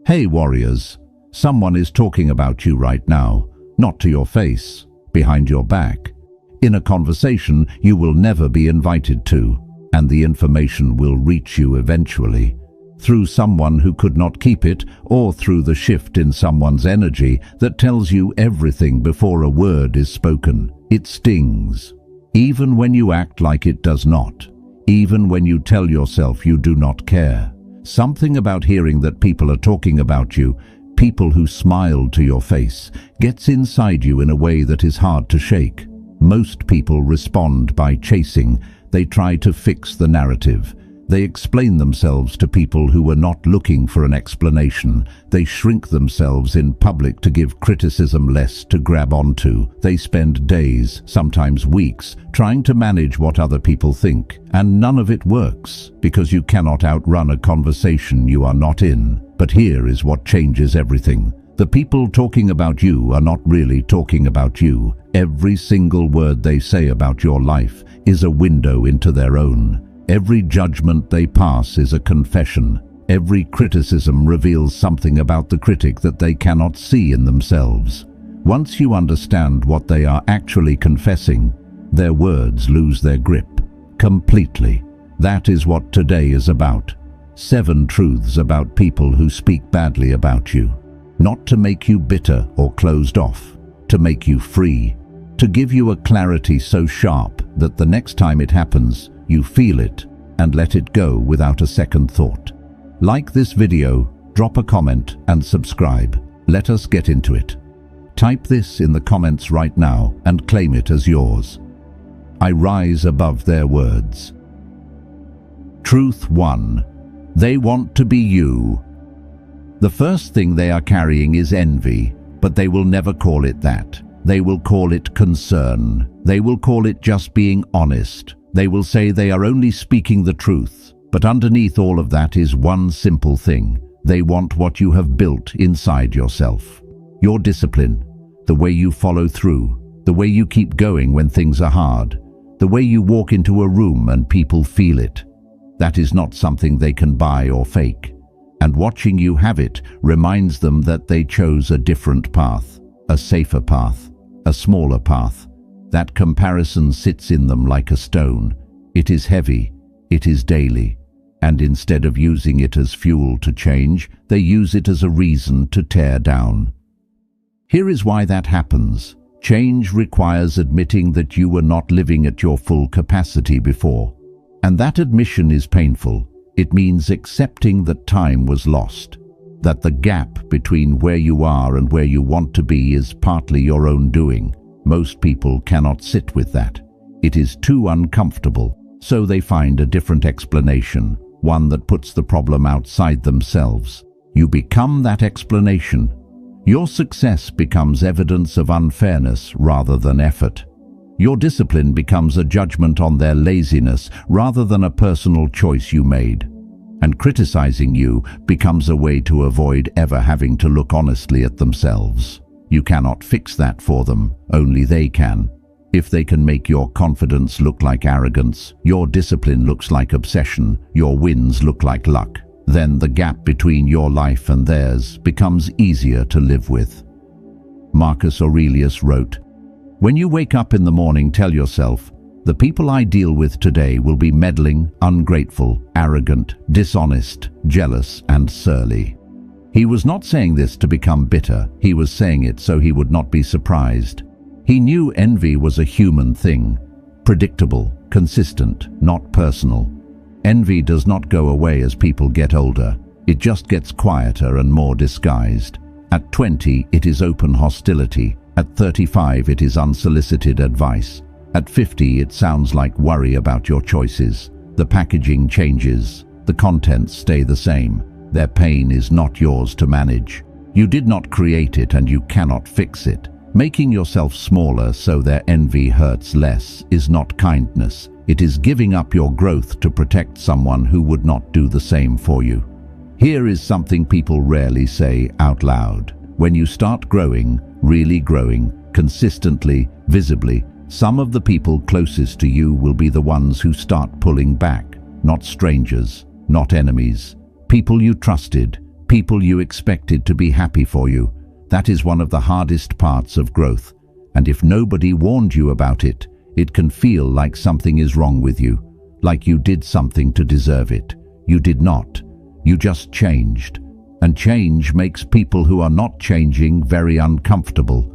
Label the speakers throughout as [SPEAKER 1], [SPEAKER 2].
[SPEAKER 1] Hey warriors, someone is talking about you right now, not to your face, behind your back, in a conversation you will never be invited to, and the information will reach you eventually, through someone who could not keep it, or through the shift in someone's energy that tells you everything before a word is spoken. It stings, even when you act like it does not, even when you tell yourself you do not care. Something about hearing that people are talking about you, people who smiled to your face, gets inside you in a way that is hard to shake. Most people respond by chasing. They try to fix the narrative. They explain themselves to people who were not looking for an explanation. They shrink themselves in public to give criticism less to grab onto. They spend days, sometimes weeks, trying to manage what other people think. And none of it works, because you cannot outrun a conversation you are not in. But here is what changes everything. The people talking about you are not really talking about you. Every single word they say about your life is a window into their own. Every judgment they pass is a confession. Every criticism reveals something about the critic that they cannot see in themselves. Once you understand what they are actually confessing, their words lose their grip completely. That is what today is about. 7 truths about people who speak badly about you. Not to make you bitter or closed off, to make you free, to give you a clarity so sharp that the next time it happens, you feel it and let it go without a second thought. Like this video, drop a comment and subscribe. Let us get into it. Type this in the comments right now and claim it as yours. I rise above their words. Truth 1. They want to be you. The first thing they are carrying is envy, but they will never call it that. They will call it concern. They will call it just being honest. They will say they are only speaking the truth, but underneath all of that is one simple thing. They want what you have built inside yourself. Your discipline, the way you follow through, the way you keep going when things are hard, the way you walk into a room and people feel it. That is not something they can buy or fake. And watching you have it reminds them that they chose a different path, a safer path, a smaller path. That comparison sits in them like a stone. It is heavy, it is daily, and instead of using it as fuel to change, they use it as a reason to tear down. Here is why that happens. Change requires admitting that you were not living at your full capacity before. And that admission is painful. It means accepting that time was lost, that the gap between where you are and where you want to be is partly your own doing. Most people cannot sit with that. It is too uncomfortable, so they find a different explanation, one that puts the problem outside themselves. You become that explanation. Your success becomes evidence of unfairness rather than effort. Your discipline becomes a judgment on their laziness rather than a personal choice you made. And criticizing you becomes a way to avoid ever having to look honestly at themselves. You cannot fix that for them, only they can. If they can make your confidence look like arrogance, your discipline looks like obsession, your wins look like luck, then the gap between your life and theirs becomes easier to live with. Marcus Aurelius wrote, "When you wake up in the morning, tell yourself, the people I deal with today will be meddling, ungrateful, arrogant, dishonest, jealous, and surly." He was not saying this to become bitter. He was saying it so he would not be surprised. He knew envy was a human thing, predictable, consistent, not personal. Envy does not go away as people get older. It just gets quieter and more disguised. At 20, it is open hostility. At 35, it is unsolicited advice. At 50, it sounds like worry about your choices. The packaging changes. The contents stay the same. Their pain is not yours to manage. You did not create it and you cannot fix it. Making yourself smaller so their envy hurts less is not kindness. It is giving up your growth to protect someone who would not do the same for you. Here is something people rarely say out loud. When you start growing, really growing, consistently, visibly, some of the people closest to you will be the ones who start pulling back. Not strangers, not enemies. People you trusted, people you expected to be happy for you. That is one of the hardest parts of growth. And if nobody warned you about it, it can feel like something is wrong with you, like you did something to deserve it. You did not. You just changed. And change makes people who are not changing very uncomfortable.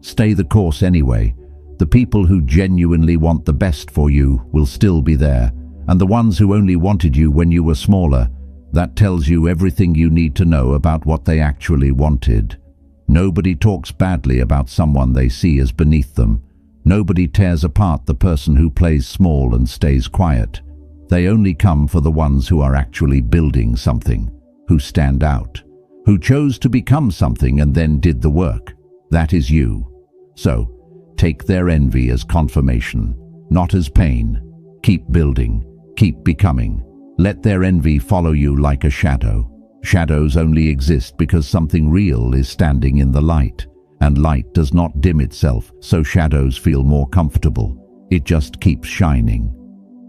[SPEAKER 1] Stay the course anyway. The people who genuinely want the best for you will still be there, and the ones who only wanted you when you were smaller, that tells you everything you need to know about what they actually wanted. Nobody talks badly about someone they see as beneath them. Nobody tears apart the person who plays small and stays quiet. They only come for the ones who are actually building something, who stand out, who chose to become something and then did the work. That is you. So, take their envy as confirmation, not as pain. Keep building, keep becoming. Let their envy follow you like a shadow. Shadows only exist because something real is standing in the light, and light does not dim itself, so shadows feel more comfortable. It just keeps shining.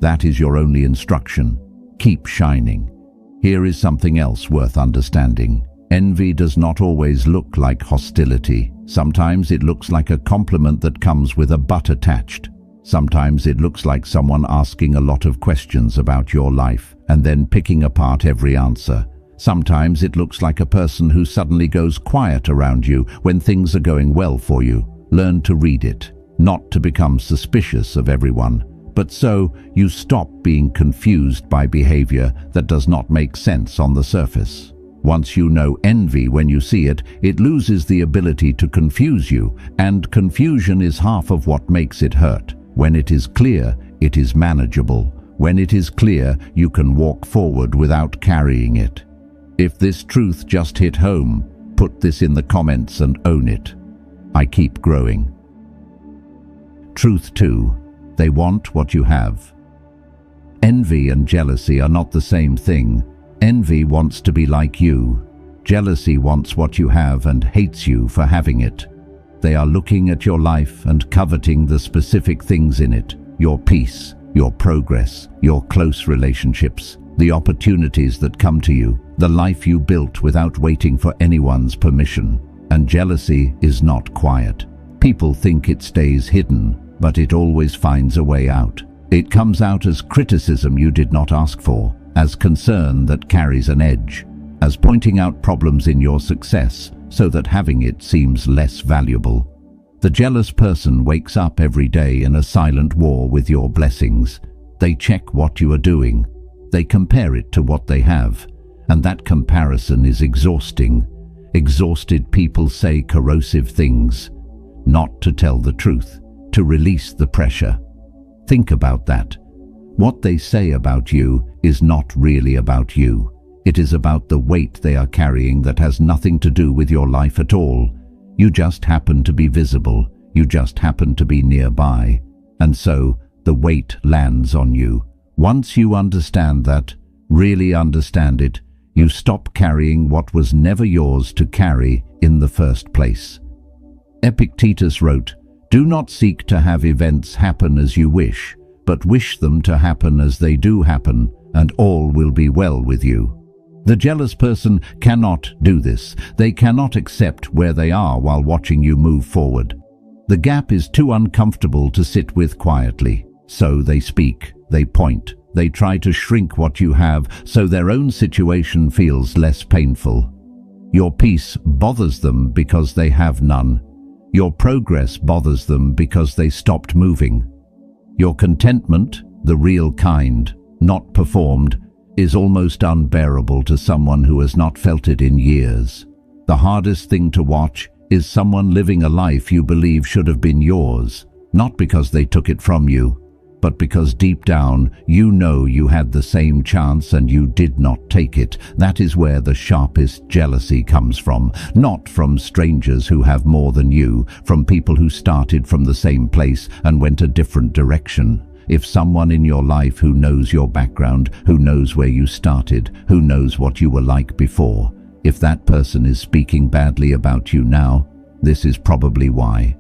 [SPEAKER 1] That is your only instruction. Keep shining. Here is something else worth understanding. Envy does not always look like hostility. Sometimes it looks like a compliment that comes with a but attached. Sometimes it looks like someone asking a lot of questions about your life and then picking apart every answer. Sometimes it looks like a person who suddenly goes quiet around you when things are going well for you. Learn to read it, not to become suspicious of everyone, but so you stop being confused by behavior that does not make sense on the surface. Once you know envy when you see it, it loses the ability to confuse you, and confusion is half of what makes it hurt. When it is clear, it is manageable. When it is clear, you can walk forward without carrying it. If this truth just hit home, put this in the comments and own it. I keep growing. Truth 2. They want what you have. Envy and jealousy are not the same thing. Envy wants to be like you. Jealousy wants what you have and hates you for having it. They are looking at your life and coveting the specific things in it: your peace, your progress, your close relationships, the opportunities that come to you, the life you built without waiting for anyone's permission. And jealousy is not quiet. People think it stays hidden, but it always finds a way out. It comes out as criticism you did not ask for, as concern that carries an edge, as pointing out problems in your success so that having it seems less valuable. The jealous person wakes up every day in a silent war with your blessings. They check what you are doing. They compare it to what they have, and that comparison is exhausting. Exhausted people say corrosive things, not to tell the truth, to release the pressure. Think about that. What they say about you is not really about you. It is about the weight they are carrying that has nothing to do with your life at all. You just happen to be visible. You just happen to be nearby. And so the weight lands on you. Once you understand that, really understand it, you stop carrying what was never yours to carry in the first place. Epictetus wrote, "Do not seek to have events happen as you wish, but wish them to happen as they do happen, and all will be well with you." The jealous person cannot do this. They cannot accept where they are while watching you move forward. The gap is too uncomfortable to sit with quietly. So they speak, they point, they try to shrink what you have so their own situation feels less painful. Your peace bothers them because they have none. Your progress bothers them because they stopped moving. Your contentment, the real kind, not performed, is almost unbearable to someone who has not felt it in years. The hardest thing to watch is someone living a life you believe should have been yours, not because they took it from you, but because deep down you know you had the same chance and you did not take it. That is where the sharpest jealousy comes from, not from strangers who have more than you, from people who started from the same place and went a different direction. If someone in your life who knows your background, who knows where you started, who knows what you were like before, if that person is speaking badly about you now, this is probably why.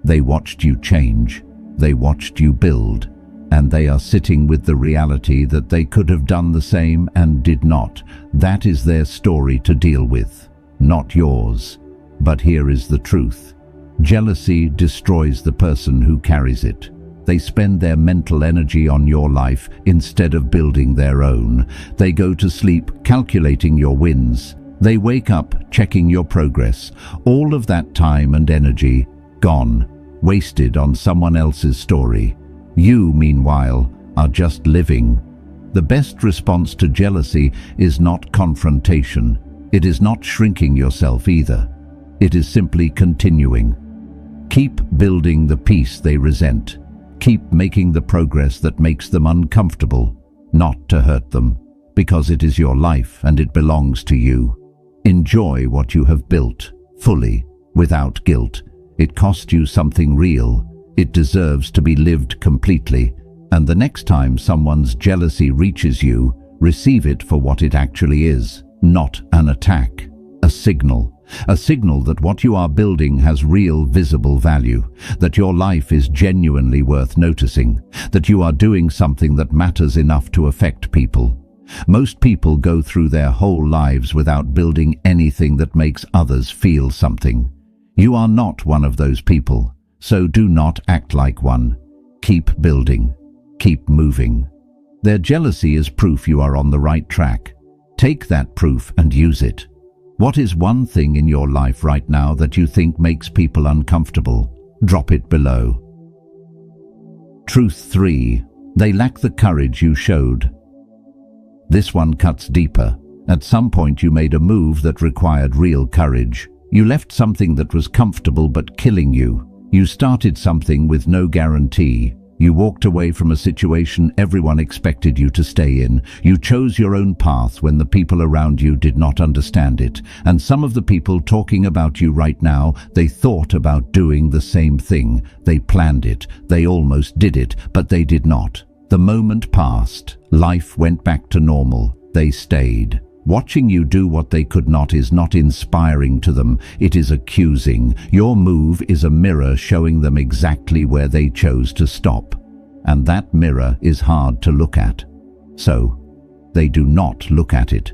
[SPEAKER 1] They watched you change. They watched you build. and they are sitting with the reality that they could have done the same and did not. That is their story to deal with, not yours. But here is the truth. Jealousy destroys the person who carries it. They spend their mental energy on your life instead of building their own. They go to sleep calculating your wins. They wake up checking your progress. All of that time and energy gone, wasted on someone else's story. You, meanwhile, are just living. The best response to jealousy is not confrontation. It is not shrinking yourself either. It is simply continuing. Keep building the peace they resent. Keep making the progress that makes them uncomfortable, not to hurt them, because it is your life and it belongs to you. Enjoy what you have built, fully, without guilt. It cost you something real. It deserves to be lived completely. And the next time someone's jealousy reaches you, receive it for what it actually is, not an attack. A signal that what you are building has real visible value, that your life is genuinely worth noticing, that you are doing something that matters enough to affect people. Most people go through their whole lives without building anything that makes others feel something. You are not one of those people, so do not act like one. Keep building. Keep moving. Their jealousy is proof you are on the right track. Take that proof and use it. What is one thing in your life right now that you think makes people uncomfortable? Drop it below. Truth 3. They lack the courage you showed. This one cuts deeper. At some point you made a move that required real courage. You left something that was comfortable but killing you. You started something with no guarantee. You walked away from a situation everyone expected you to stay in. You chose your own path when the people around you did not understand it. And some of the people talking about you right now, they thought about doing the same thing. They planned it. They almost did it, but they did not. The moment passed. Life went back to normal. They stayed. Watching you do what they could not is not inspiring to them, it is accusing. Your move is a mirror showing them exactly where they chose to stop. And that mirror is hard to look at. So, they do not look at it.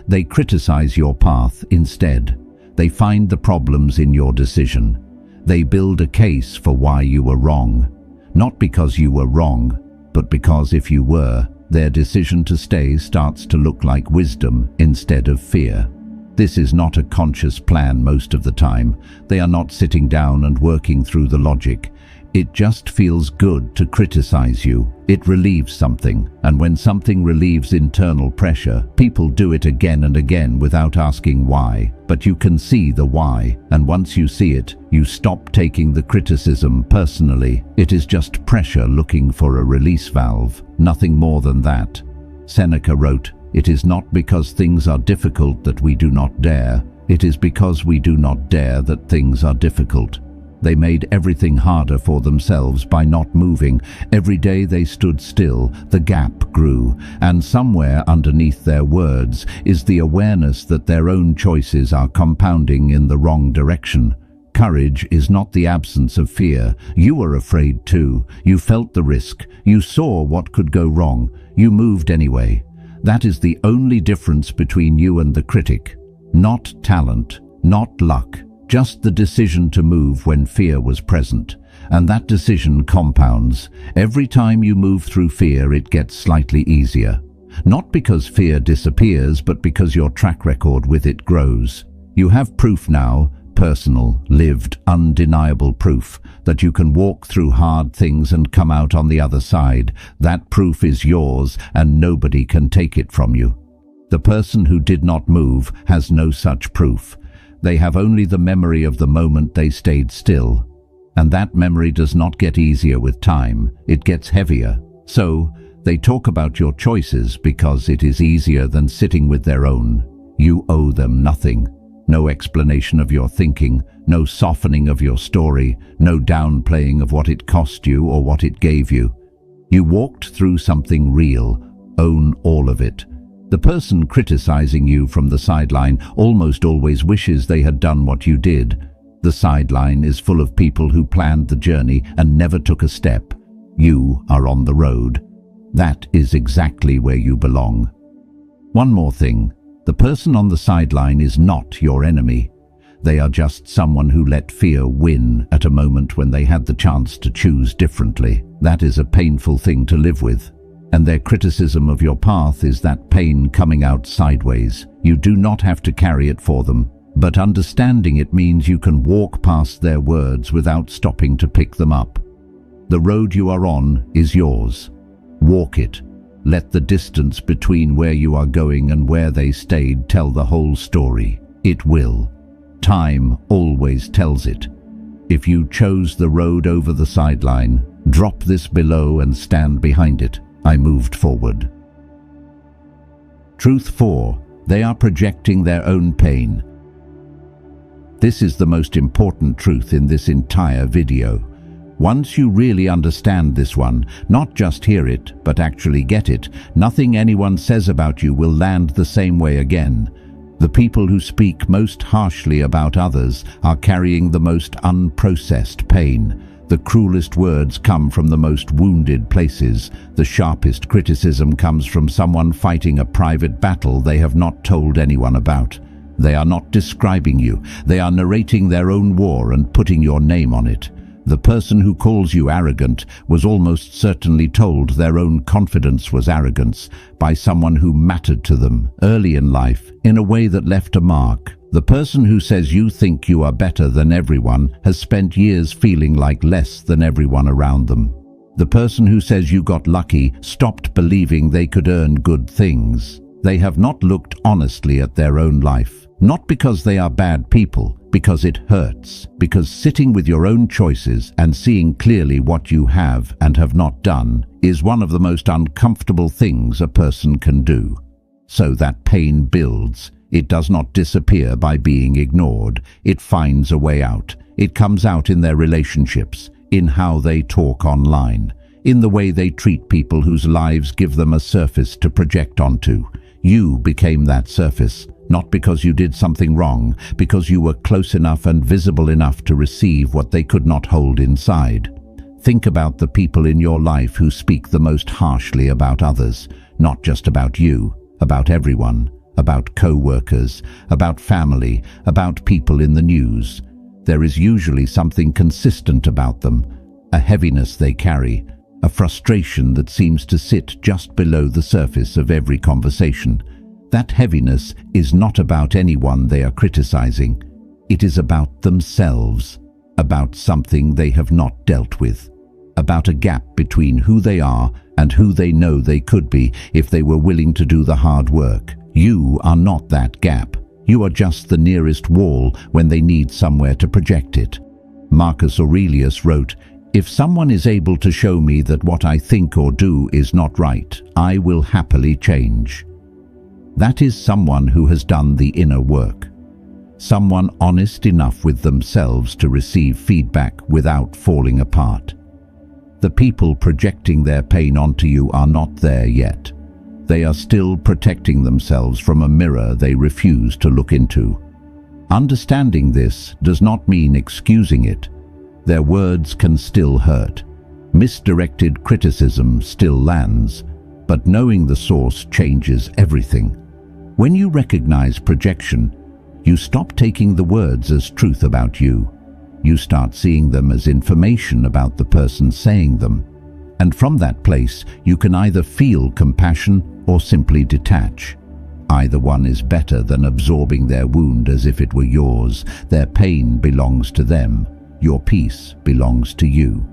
[SPEAKER 1] They criticize your path instead. They find the problems in your decision. They build a case for why you were wrong. Not because you were wrong, but because if you were, their decision to stay starts to look like wisdom instead of fear. This is not a conscious plan most of the time. They are not sitting down and working through the logic. It just feels good to criticize you. It relieves something, and when something relieves internal pressure, people do it again and again without asking why. But you can see the why, and once you see it, you stop taking the criticism personally. It is just pressure looking for a release valve, nothing more than that. Seneca wrote, "It is not because things are difficult that we do not dare. It is because we do not dare that things are difficult." They made everything harder for themselves by not moving. Every day they stood still, the gap grew, and somewhere underneath their words is the awareness that their own choices are compounding in the wrong direction. Courage is not the absence of fear. You were afraid too. You felt the risk. You saw what could go wrong. You moved anyway. That is the only difference between you and the critic. Not talent, not luck. Just the decision to move when fear was present. And that decision compounds. Every time you move through fear, it gets slightly easier. Not because fear disappears, but because your track record with it grows. You have proof now, personal, lived, undeniable proof, that you can walk through hard things and come out on the other side. That proof is yours, and nobody can take it from you. The person who did not move has no such proof. They have only the memory of the moment they stayed still. And that memory does not get easier with time, it gets heavier. So, they talk about your choices because it is easier than sitting with their own. You owe them nothing. No explanation of your thinking, no softening of your story, no downplaying of what it cost you or what it gave you. You walked through something real, own all of it. The person criticizing you from the sideline almost always wishes they had done what you did. The sideline is full of people who planned the journey and never took a step. You are on the road. That is exactly where you belong. One more thing. The person on the sideline is not your enemy. They are just someone who let fear win at a moment when they had the chance to choose differently. That is a painful thing to live with. And their criticism of your path is that pain coming out sideways. You do not have to carry it for them, but understanding it means you can walk past their words without stopping to pick them up. The road you are on is yours. Walk it. Let the distance between where you are going and where they stayed tell the whole story. It will. Time always tells it. If you chose the road over the sideline, drop this below and stand behind it. I moved forward. Truth 4. They are projecting their own pain. This is the most important truth in this entire video. Once you really understand this one, not just hear it, but actually get it, nothing anyone says about you will land the same way again. The people who speak most harshly about others are carrying the most unprocessed pain. The cruelest words come from the most wounded places. The sharpest criticism comes from someone fighting a private battle they have not told anyone about. They are not describing you. They are narrating their own war and putting your name on it. The person who calls you arrogant was almost certainly told their own confidence was arrogance by someone who mattered to them early in life in a way that left a mark. The person who says you think you are better than everyone has spent years feeling like less than everyone around them. The person who says you got lucky stopped believing they could earn good things. They have not looked honestly at their own life, not because they are bad people, because it hurts, because sitting with your own choices and seeing clearly what you have and have not done is one of the most uncomfortable things a person can do. So that pain builds. It does not disappear by being ignored. It finds a way out. It comes out in their relationships, in how they talk online, in the way they treat people whose lives give them a surface to project onto. You became that surface, not because you did something wrong, because you were close enough and visible enough to receive what they could not hold inside. Think about the people in your life who speak the most harshly about others, not just about you, about everyone. About co-workers, about family, about people in the news. There is usually something consistent about them, a heaviness they carry, a frustration that seems to sit just below the surface of every conversation. That heaviness is not about anyone they are criticizing. It is about themselves, about something they have not dealt with, about a gap between who they are and who they know they could be if they were willing to do the hard work. You are not that gap. You are just the nearest wall when they need somewhere to project it. Marcus Aurelius wrote, "If someone is able to show me that what I think or do is not right, I will happily change." That is someone who has done the inner work. Someone honest enough with themselves to receive feedback without falling apart. The people projecting their pain onto you are not there yet. They are still protecting themselves from a mirror they refuse to look into. Understanding this does not mean excusing it. Their words can still hurt. Misdirected criticism still lands, but knowing the source changes everything. When you recognize projection, you stop taking the words as truth about you. You start seeing them as information about the person saying them. And from that place, you can either feel compassion or simply detach. Either one is better than absorbing their wound as if it were yours. Their pain belongs to them. Your peace belongs to you.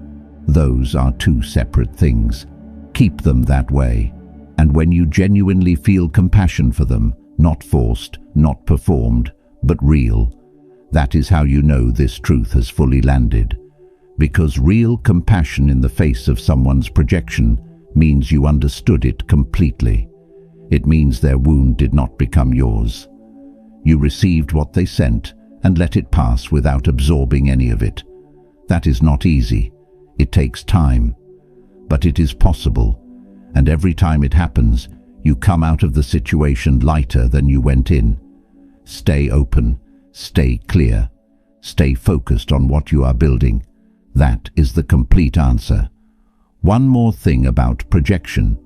[SPEAKER 1] Those are two separate things. Keep them that way. And when you genuinely feel compassion for them, not forced, not performed, but real, that is how you know this truth has fully landed. Because real compassion in the face of someone's projection means you understood it completely. It means their wound did not become yours. You received what they sent and let it pass without absorbing any of it. That is not easy. It takes time. But it is possible. And every time it happens, you come out of the situation lighter than you went in. Stay open. Stay clear. Stay focused on what you are building. That is the complete answer. One more thing about projection.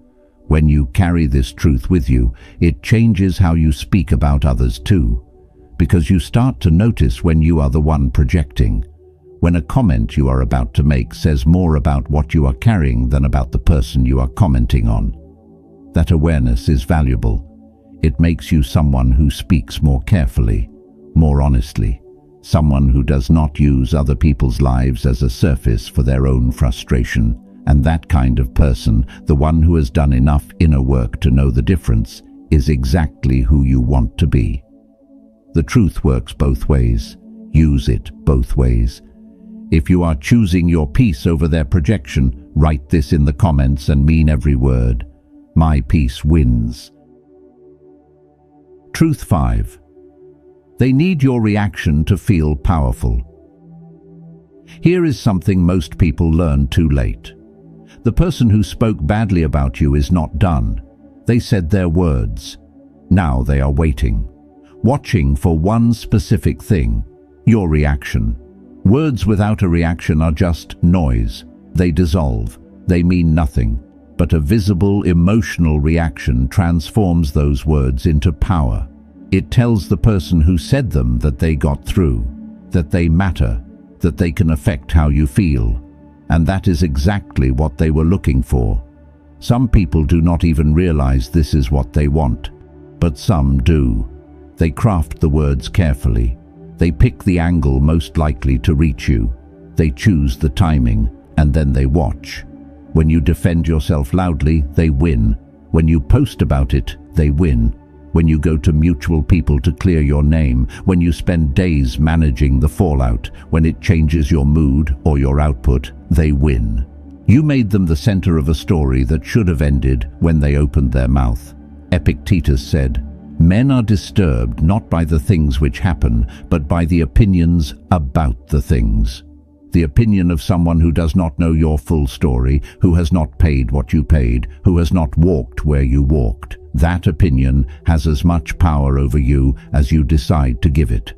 [SPEAKER 1] When you carry this truth with you, it changes how you speak about others too, because you start to notice when you are the one projecting. When a comment you are about to make says more about what you are carrying than about the person you are commenting on. That awareness is valuable. It makes you someone who speaks more carefully, more honestly, someone who does not use other people's lives as a surface for their own frustration. And that kind of person, the one who has done enough inner work to know the difference, is exactly who you want to be. The truth works both ways. Use it both ways. If you are choosing your peace over their projection, write this in the comments and mean every word. My peace wins. Truth 5. They need your reaction to feel powerful. Here is something most people learn too late. The person who spoke badly about you is not done. They said their words. Now they are waiting, watching for one specific thing, your reaction. Words without a reaction are just noise. They dissolve. They mean nothing. But a visible emotional reaction transforms those words into power. It tells the person who said them that they got through, that they matter, that they can affect how you feel. And that is exactly what they were looking for. Some people do not even realize this is what they want, but some do. They craft the words carefully. They pick the angle most likely to reach you. They choose the timing, and then they watch. When you defend yourself loudly, they win. When you post about it, they win. When you go to mutual people to clear your name, when you spend days managing the fallout, when it changes your mood or your output, they win. You made them the center of a story that should have ended when they opened their mouth. Epictetus said, "Men are disturbed not by the things which happen, but by the opinions about the things." The opinion of someone who does not know your full story, who has not paid what you paid, who has not walked where you walked. That opinion has as much power over you as you decide to give it.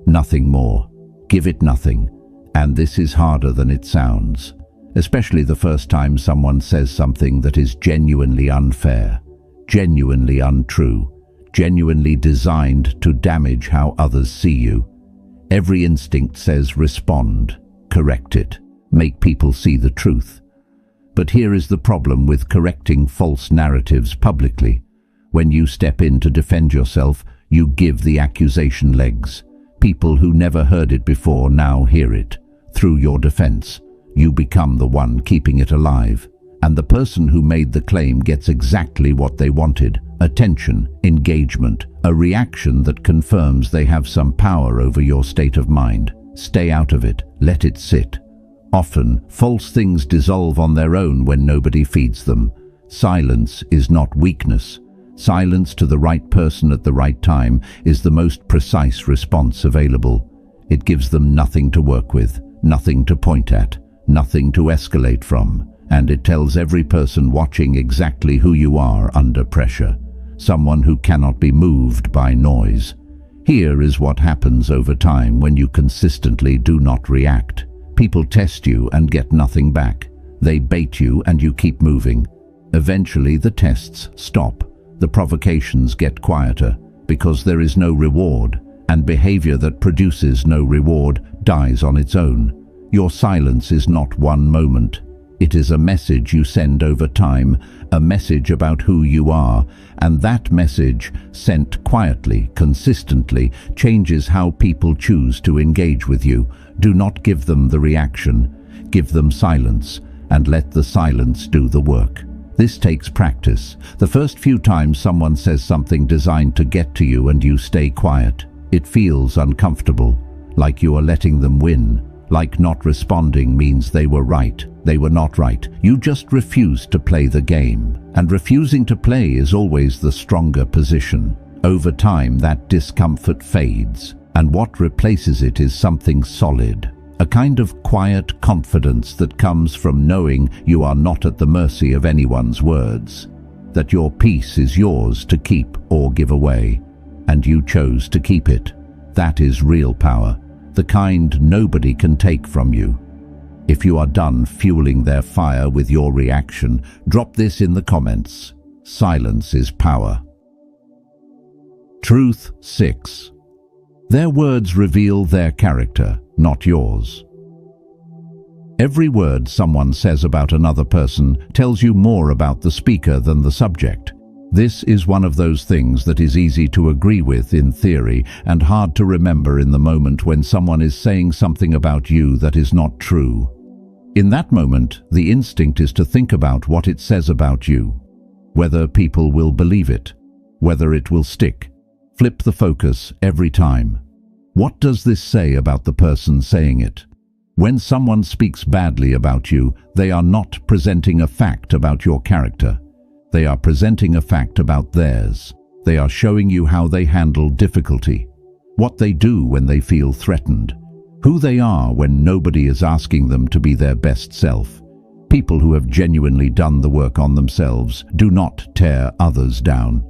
[SPEAKER 1] Nothing more. Give it nothing. And this is harder than it sounds, especially the first time someone says something that is genuinely unfair, genuinely untrue, genuinely designed to damage how others see you. Every instinct says respond, correct it, make people see the truth. But here is the problem with correcting false narratives publicly. When you step in to defend yourself, you give the accusation legs. People who never heard it before now hear it. Through your defense, you become the one keeping it alive. And the person who made the claim gets exactly what they wanted: attention, engagement, a reaction that confirms they have some power over your state of mind. Stay out of it, let it sit. Often, false things dissolve on their own when nobody feeds them. Silence is not weakness. Silence to the right person at the right time is the most precise response available. It gives them nothing to work with, nothing to point at, nothing to escalate from, and it tells every person watching exactly who you are under pressure. Someone who cannot be moved by noise. Here is what happens over time when you consistently do not react. People test you and get nothing back. They bait you and you keep moving. Eventually the tests stop. The provocations get quieter because there is no reward, and behavior that produces no reward dies on its own. Your silence is not one moment. It is a message you send over time, a message about who you are, and that message, sent quietly, consistently, changes how people choose to engage with you. Do not give them the reaction. Give them silence, and let the silence do the work. This takes practice. The first few times someone says something designed to get to you and you stay quiet, it feels uncomfortable, like you are letting them win. Like not responding means they were right. They were not right. You just refused to play the game. And refusing to play is always the stronger position. Over time, that discomfort fades, and what replaces it is something solid. A kind of quiet confidence that comes from knowing you are not at the mercy of anyone's words, that your peace is yours to keep or give away, and you chose to keep it. That is real power, the kind nobody can take from you. If you are done fueling their fire with your reaction, drop this in the comments. Silence is power. Truth 6. Their words reveal their character, not yours. Every word someone says about another person tells you more about the speaker than the subject. This is one of those things that is easy to agree with in theory and hard to remember in the moment when someone is saying something about you that is not true. In that moment, the instinct is to think about what it says about you, whether people will believe it, whether it will stick. Flip the focus every time. What does this say about the person saying it? When someone speaks badly about you, they are not presenting a fact about your character. They are presenting a fact about theirs. They are showing you how they handle difficulty, what they do when they feel threatened, who they are when nobody is asking them to be their best self. People who have genuinely done the work on themselves do not tear others down.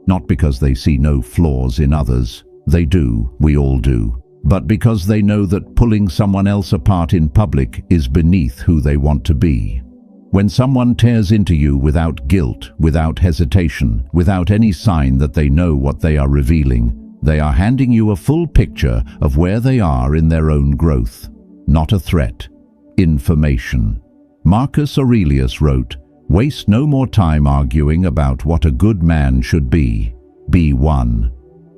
[SPEAKER 1] Not because they see no flaws in others. They do, we all do. But because they know that pulling someone else apart in public is beneath who they want to be. When someone tears into you without guilt, without hesitation, without any sign that they know what they are revealing, they are handing you a full picture of where they are in their own growth. Not a threat. Information. Marcus Aurelius wrote, "Waste no more time arguing about what a good man should be. Be one."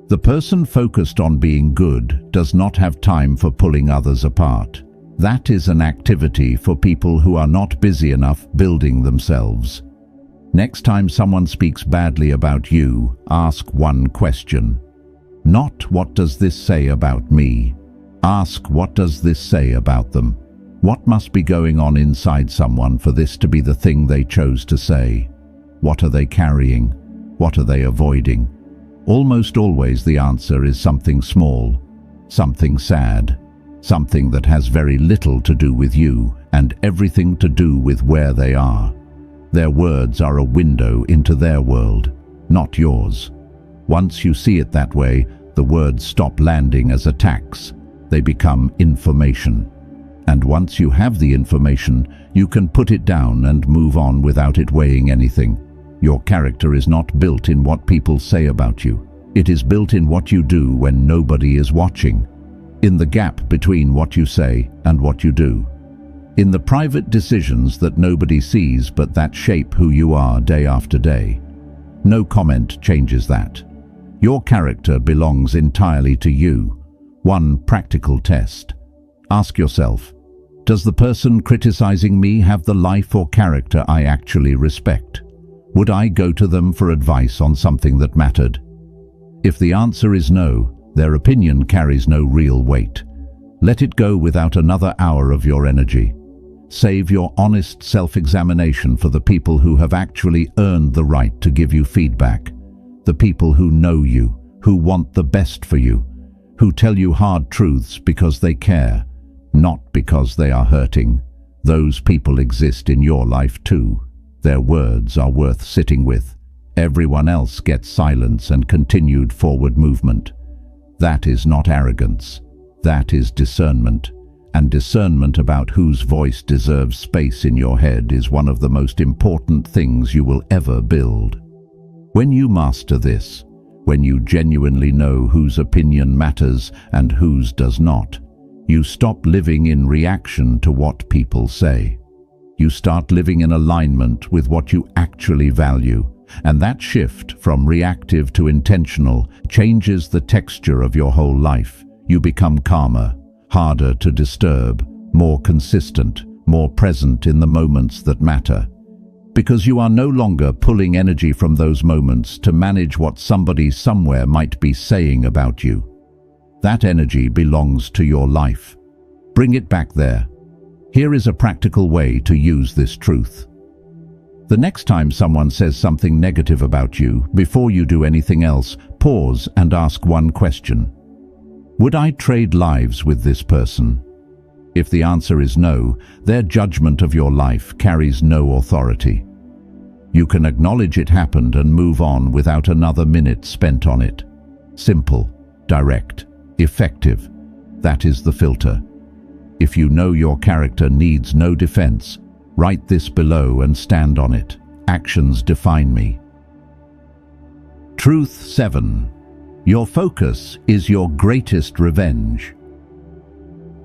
[SPEAKER 1] The person focused on being good does not have time for pulling others apart. That is an activity for people who are not busy enough building themselves. Next time someone speaks badly about you, ask one question. Not what does this say about me? Ask what does this say about them? What must be going on inside someone for this to be the thing they chose to say? What are they carrying? What are they avoiding? Almost always the answer is something small, something sad, something that has very little to do with you and everything to do with where they are. Their words are a window into their world, not yours. Once you see it that way, the words stop landing as attacks. They become information. And once you have the information, you can put it down and move on without it weighing anything. Your character is not built in what people say about you. It is built in what you do when nobody is watching. In the gap between what you say and what you do. In the private decisions that nobody sees but that shape who you are day after day. No comment changes that. Your character belongs entirely to you. One practical test. Ask yourself, does the person criticizing me have the life or character I actually respect? Would I go to them for advice on something that mattered? If the answer is no, their opinion carries no real weight. Let it go without another hour of your energy. Save your honest self-examination for the people who have actually earned the right to give you feedback. The people who know you, who want the best for you, who tell you hard truths because they care, not because they are hurting. Those people exist in your life too. Their words are worth sitting with. Everyone else gets silence and continued forward movement. That is not arrogance. That is discernment. And discernment about whose voice deserves space in your head is one of the most important things you will ever build. When you master this, when you genuinely know whose opinion matters and whose does not, you stop living in reaction to what people say. You start living in alignment with what you actually value, and that shift from reactive to intentional changes the texture of your whole life. You become calmer, harder to disturb, more consistent, more present in the moments that matter. Because you are no longer pulling energy from those moments to manage what somebody somewhere might be saying about you. That energy belongs to your life. Bring it back there. Here is a practical way to use this truth. The next time someone says something negative about you, before you do anything else, pause and ask one question. Would I trade lives with this person? If the answer is no, their judgment of your life carries no authority. You can acknowledge it happened and move on without another minute spent on it. Simple, direct, effective. That is the filter. If you know your character needs no defense, write this below and stand on it. Actions define me. Truth 7. Your focus is your greatest revenge.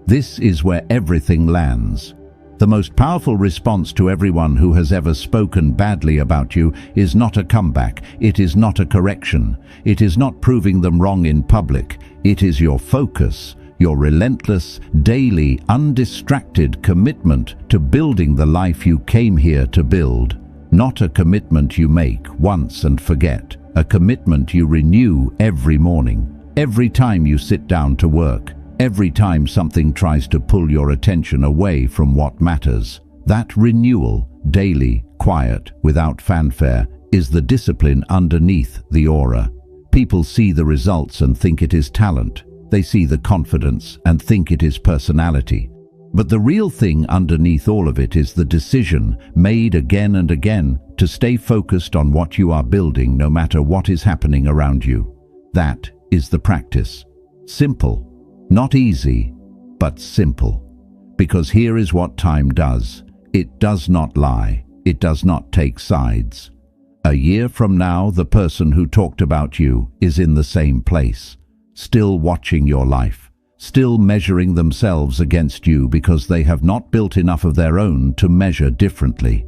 [SPEAKER 1] This is where everything lands. The most powerful response to everyone who has ever spoken badly about you is not a comeback, it is not a correction, it is not proving them wrong in public, it is your focus, your relentless, daily, undistracted commitment to building the life you came here to build. Not a commitment you make once and forget, a commitment you renew every morning, every time you sit down to work, every time something tries to pull your attention away from what matters. That renewal, daily, quiet, without fanfare, is the discipline underneath the aura. People see the results and think it is talent. They see the confidence and think it is personality. But the real thing underneath all of it is the decision, made again and again, to stay focused on what you are building no matter what is happening around you. That is the practice. Simple. Not easy, but simple. Because here is what time does. It does not lie. It does not take sides. A year from now, the person who talked about you is in the same place, still watching your life, still measuring themselves against you because they have not built enough of their own to measure differently.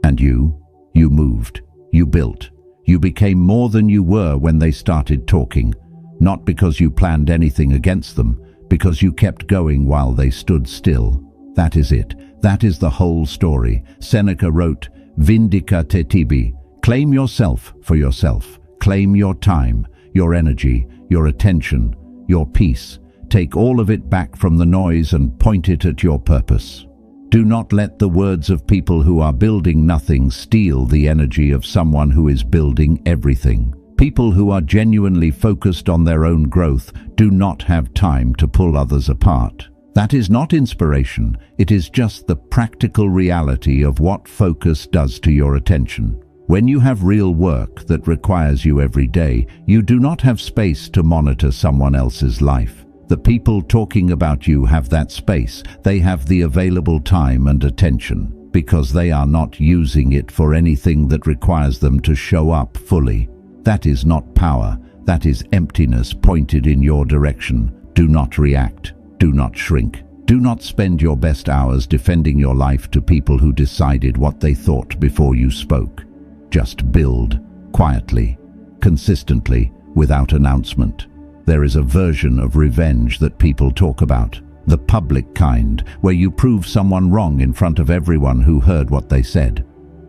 [SPEAKER 1] And you moved, you built, you became more than you were when they started talking, not because you planned anything against them, because you kept going while they stood still. That is it. That is the whole story. Seneca wrote, "Vindica te tibi." Claim yourself for yourself. Claim your time, your energy, your attention, your peace. Take all of it back from the noise and point it at your purpose. Do not let the words of people who are building nothing steal the energy of someone who is building everything. People who are genuinely focused on their own growth do not have time to pull others apart. That is not inspiration, it is just the practical reality of what focus does to your attention. When you have real work that requires you every day, you do not have space to monitor someone else's life. The people talking about you have that space. They have the available time and attention because they are not using it for anything that requires them to show up fully. That is not power. That is emptiness pointed in your direction. Do not react. Do not shrink. Do not spend your best hours defending your life to people who decided what they thought before you spoke. Just build, quietly, consistently, without announcement. There is a version of revenge that people talk about, the public kind, where you prove someone wrong in front of everyone who heard what they said.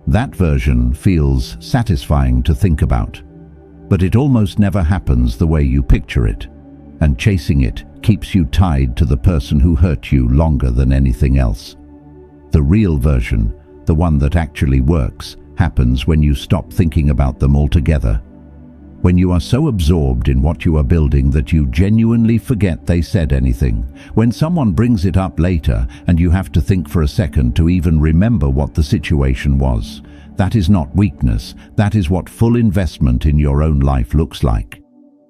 [SPEAKER 1] That version feels satisfying to think about. But it almost never happens the way you picture it, and chasing it keeps you tied to the person who hurt you longer than anything else. The real version, the one that actually works, happens when you stop thinking about them altogether. When you are so absorbed in what you are building that you genuinely forget they said anything. When someone brings it up later and you have to think for a second to even remember what the situation was. That is not weakness, that is what full investment in your own life looks like.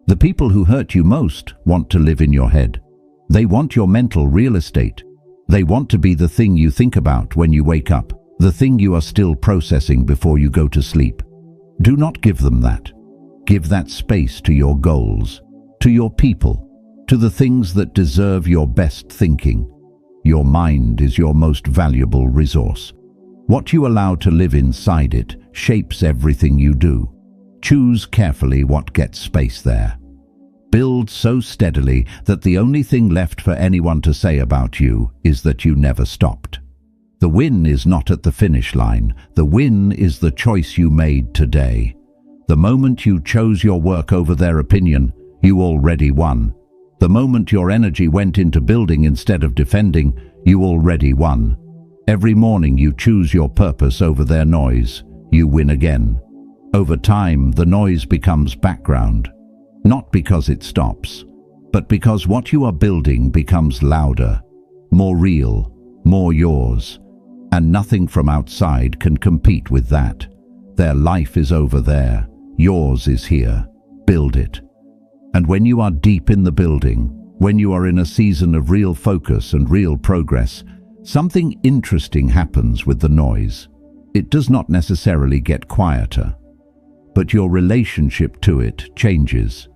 [SPEAKER 1] The people who hurt you most want to live in your head. They want your mental real estate. They want to be the thing you think about when you wake up, the thing you are still processing before you go to sleep. Do not give them that. Give that space to your goals, to your people, to the things that deserve your best thinking. Your mind is your most valuable resource. What you allow to live inside it shapes everything you do. Choose carefully what gets space there. Build so steadily that the only thing left for anyone to say about you is that you never stopped. The win is not at the finish line. The win is the choice you made today. The moment you chose your work over their opinion, you already won. The moment your energy went into building instead of defending, you already won. Every morning you choose your purpose over their noise, you win again. Over time, the noise becomes background. Not because it stops, but because what you are building becomes louder, more real, more yours. And nothing from outside can compete with that. Their life is over there. Yours is here. Build it. And when you are deep in the building, When you are in a season of real focus and real progress, something interesting happens with the noise. It does not necessarily get quieter, but your relationship to it changes.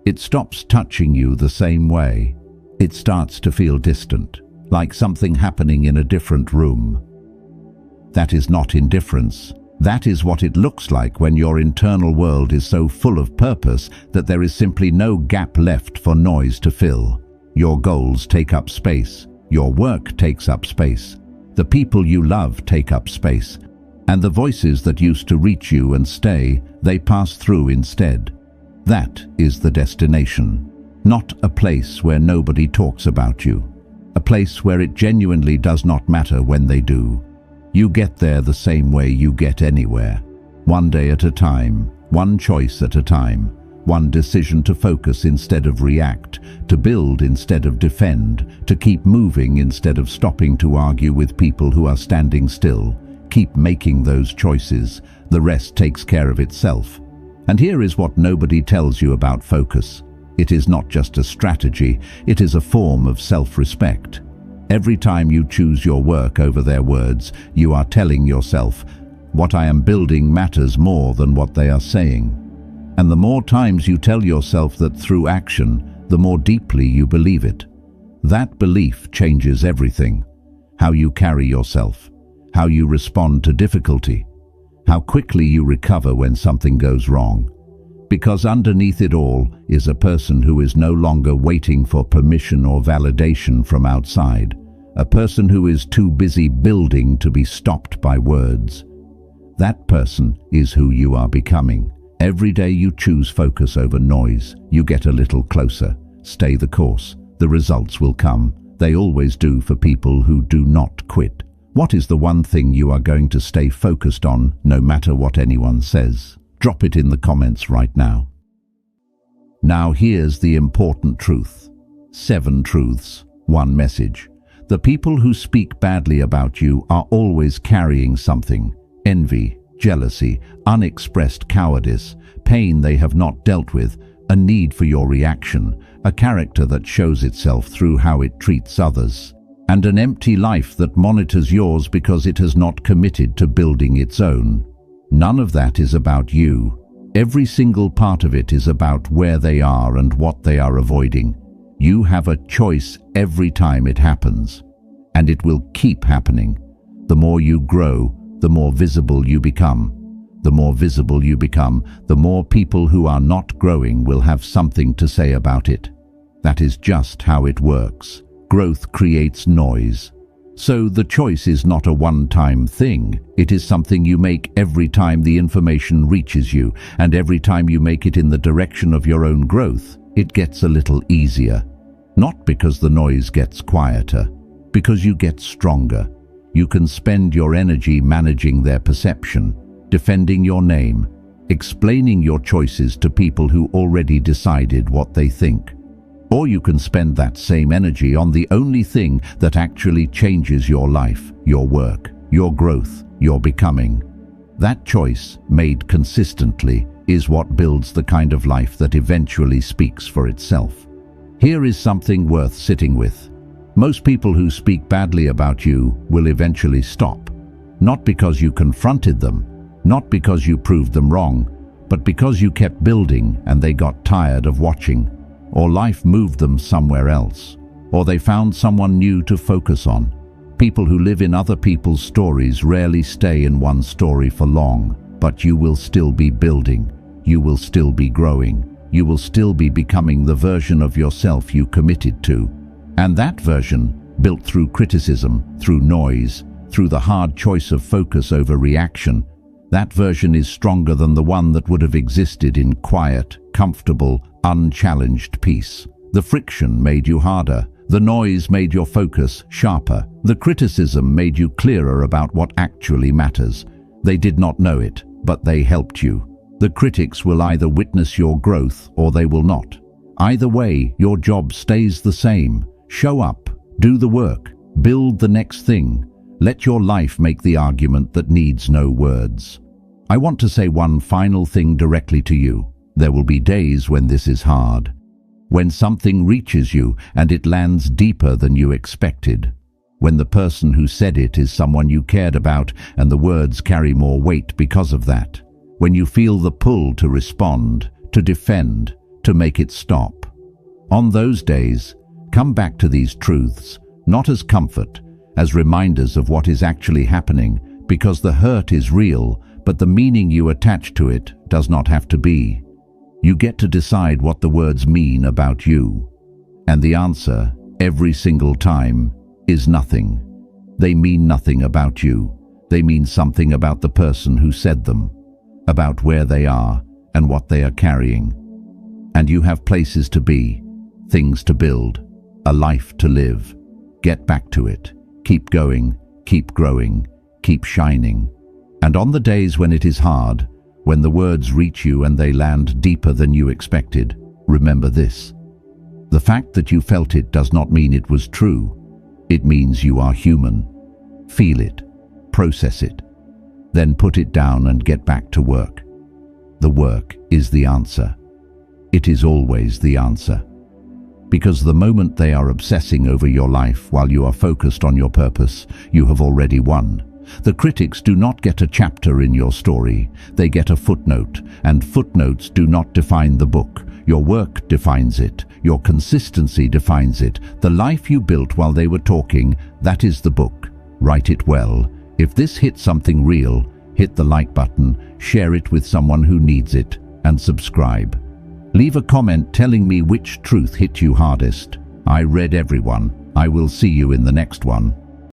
[SPEAKER 1] It stops touching you the same way. It starts to feel distant, like something happening in a different room. That is not indifference. That is what it looks like when your internal world is so full of purpose that there is simply no gap left for noise to fill. Your goals take up space. Your work takes up space. The people you love take up space. And the voices that used to reach you and stay, they pass through instead. That is the destination. Not a place where nobody talks about you. A place where it genuinely does not matter when they do. You get there the same way you get anywhere. One day at a time, one choice at a time, one decision to focus instead of react, to build instead of defend, to keep moving instead of stopping to argue with people who are standing still. Keep making those choices. The rest takes care of itself. And here is what nobody tells you about focus. It is not just a strategy, it is a form of self-respect. Every time you choose your work over their words, you are telling yourself, what I am building matters more than what they are saying. And the more times you tell yourself that through action, the more deeply you believe it. That belief changes everything. How you carry yourself, how you respond to difficulty, how quickly you recover when something goes wrong. Because underneath it all is a person who is no longer waiting for permission or validation from outside. A person who is too busy building to be stopped by words. That person is who you are becoming. Every day you choose focus over noise, you get a little closer. Stay the course. The results will come. They always do for people who do not quit. What is the one thing you are going to stay focused on, no matter what anyone says? Drop it in the comments right now. Now here's the important truth. 7 truths, 1 message. The people who speak badly about you are always carrying something. Envy, jealousy, unexpressed cowardice, pain they have not dealt with, a need for your reaction, a character that shows itself through how it treats others, and an empty life that monitors yours because it has not committed to building its own. None of that is about you. Every single part of it is about where they are and what they are avoiding. You have a choice every time it happens, and it will keep happening. The more you grow, the more visible you become. The more visible you become, the more people who are not growing will have something to say about it. That is just how it works. Growth creates noise. So the choice is not a one-time thing. It is something you make every time the information reaches you, and every time you make it in the direction of your own growth, it gets a little easier. Not because the noise gets quieter, because you get stronger. You can spend your energy managing their perception, defending your name, explaining your choices to people who already decided what they think. Or you can spend that same energy on the only thing that actually changes your life, your work, your growth, your becoming. That choice, made consistently, is what builds the kind of life that eventually speaks for itself. Here is something worth sitting with. Most people who speak badly about you will eventually stop. Not because you confronted them, not because you proved them wrong, but because you kept building and they got tired of watching. Or life moved them somewhere else, or they found someone new to focus on. People who live in other people's stories rarely stay in one story for long, but you will still be building, you will still be growing, you will still be becoming the version of yourself you committed to. And that version, built through criticism, through noise, through the hard choice of focus over reaction, that version is stronger than the one that would have existed in quiet, comfortable, unchallenged peace. The friction made you harder. The noise made your focus sharper. The criticism made you clearer about what actually matters. They did not know it, but they helped you. The critics will either witness your growth or they will not. Either way, your job stays the same. Show up, do the work, build the next thing. Let your life make the argument that needs no words. I want to say one final thing directly to you. There will be days when this is hard. When something reaches you and it lands deeper than you expected. When the person who said it is someone you cared about and the words carry more weight because of that. When you feel the pull to respond, to defend, to make it stop. On those days, come back to these truths, not as comfort, as reminders of what is actually happening, because the hurt is real, but the meaning you attach to it does not have to be. You get to decide what the words mean about you. And the answer, every single time, is nothing. They mean nothing about you. They mean something about the person who said them, about where they are and what they are carrying. And you have places to be, things to build, a life to live. Get back to it. Keep going, keep growing, keep shining. And on the days when it is hard, when the words reach you and they land deeper than you expected, remember this. The fact that you felt it does not mean it was true. It means you are human. Feel it, process it, then put it down and get back to work. The work is the answer. It is always the answer. Because the moment they are obsessing over your life while you are focused on your purpose, you have already won. The critics do not get a chapter in your story, they get a footnote, and footnotes do not define the book. Your work defines it, your consistency defines it. The life you built while they were talking, that is the book. Write it well. If this hit something real, hit the like button, share it with someone who needs it, and subscribe. Leave a comment telling me which truth hit you hardest. I read everyone. I will see you in the next one.